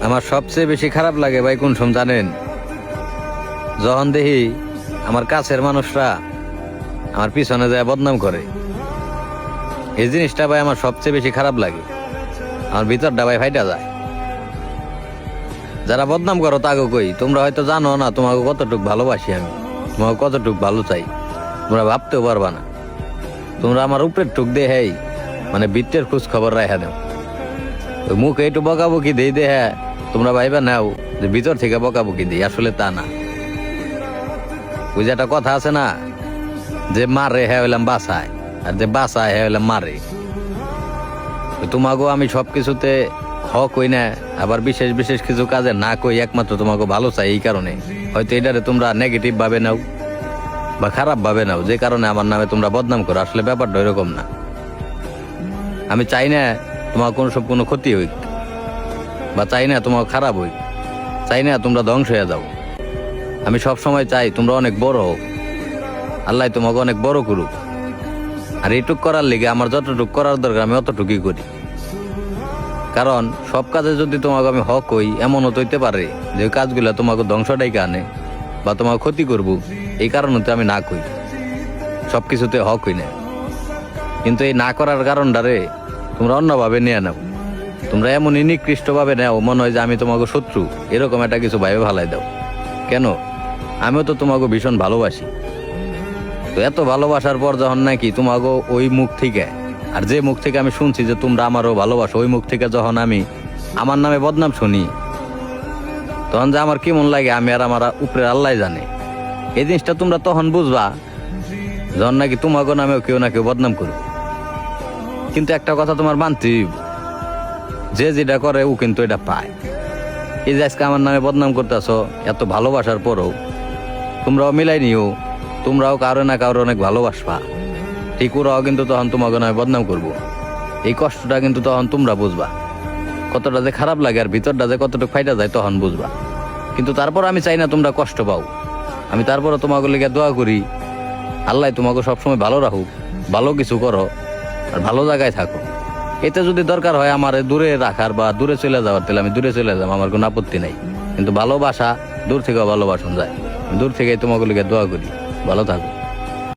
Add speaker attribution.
Speaker 1: আমার সবচেয়ে বেশি খারাপ লাগে ভাই কোন সময় জানেন? যখন দেখি আমার কাছের মানুষরা আমার পিছনে যায় বদনাম করে, এই জিনিসটা ভাই আমার সবচেয়ে বেশি খারাপ লাগে। আমার ভিতরটা ভাই ফাইটা যায়। যারা বদনাম করো তাকে কই, তোমরা হয়তো জানো না তোমাকে কতটুকু ভালোবাসি আমি, তোমাকে কতটুকু ভালো চাই, তোমরা ভাবতেও পারবা না। তোমরা আমার উপরের টুক দে হ্যাঁ মানে বৃত্তের খোঁজ খবর রাখা দাও, ওই মুখে একটু বকাবকি দেই দে হ্যাঁ, তোমরা ভাইবা নাও যে ভিতর থেকে বকাবকি দিই, আসলে তা না। ওই যে একটা কথা আছে না, যে মারে হ্যাঁ হইলাম বাসায়, আর যে বাসায় হ্যাঁ হইলাম মারে। তোমাকেও আমি সবকিছুতে হক হই না, আবার বিশেষ বিশেষ কিছু কাজে না কই, একমাত্র তোমাকে ভালো চাই। এই কারণে হয়তো এটারে তোমরা নেগেটিভ ভাবে নাও বা খারাপ ভাবে নাও, যে কারণে আমার নামে তোমরা বদনাম করো। আসলে ব্যাপারটা এরকম না। আমি চাই না তোমার কোনো ক্ষতি হইক, বা চাই না তোমার খারাপ হইক, চাই না তোমরা ধ্বংস হয়ে যাও। আমি সব সময় চাই তোমরা অনেক বড় হোক, আল্লাহ তোমাকে অনেক বড় করুক। আর এইটুক করার লিগে আমার যতটুক করার দরকার আমি অতটুকুই করি। কারণ সব কাজে যদি তোমাকে আমি হক হই, এমনও তো হইতে পারে যে কাজগুলা তোমাকে ধ্বংস ডাইকে আনে বা তোমাকে ক্ষতি করবো, এই কারণে তো আমি না কই, সবকিছুতে হক হই না। কিন্তু এই না করার কারণটারে তোমরা অন্যভাবে নিয়ে নাও, তোমরা এমনই নিকৃষ্ট ভাবে নেও, মনে হয় যে আমি তোমাকে শত্রু, এরকম একটা কিছু ভাইবে ভালাই দাও। কেন? আমিও তো তোমাকে ভীষণ ভালোবাসি। তো এত ভালোবাসার পর যখন নাকি তোমাকে ওই মুখ থেকে, আর যে মুখ থেকে আমি শুনছি যে তোমরা আমারও ভালোবাসো, ওই মুখ থেকে যখন আমি আমার নামে বদনাম শুনি, তখন যে আমার কেমন লাগে আমি আর আমার উপরে আল্লাহ জানে। এই জিনিসটা তোমরা তখন বুঝবা যখন নাকি তোমাকে নামেও কেউ না কেউ বদনাম করবে। কিন্তু একটা কথা তোমার মানতে হইব, যে যেটা করে ও কিন্তু এটা পায়। এই যে আজকে আমার নামে বদনাম করতেছ, এত ভালোবাসার পরও তোমরাও মিলাই নিও, তোমরাও কারো না কারো অনেক ভালোবাসবা, ঠিক ওরাও কিন্তু তখন তোমাকে নামে বদনাম করবো। এই কষ্টটা কিন্তু তখন তোমরা বুঝবা, কতটা যে খারাপ লাগে আর ভিতরটা যে কতটুকু ফাইটা যায় তখন বুঝবা। কিন্তু তারপর আমি চাই না তোমরা কষ্ট পাও। আমি তারপরও তোমাকে লেগে দোয়া করি, আল্লাহ তোমাকে সবসময় ভালো রাখুক, ভালো কিছু করো আর ভালো জায়গায় থাকো। এতে যদি দরকার হয় আমার দূরে রাখার বা দূরে চলে যাওয়ার, তাহলে আমি দূরে চলে যাবো, আমার কোনো আপত্তি নাই। কিন্তু ভালোবাসা দূর থেকেও ভালোবাসন যায়। দূর থেকে তোমাকে লেগে দোয়া করি, ভালো থাকো।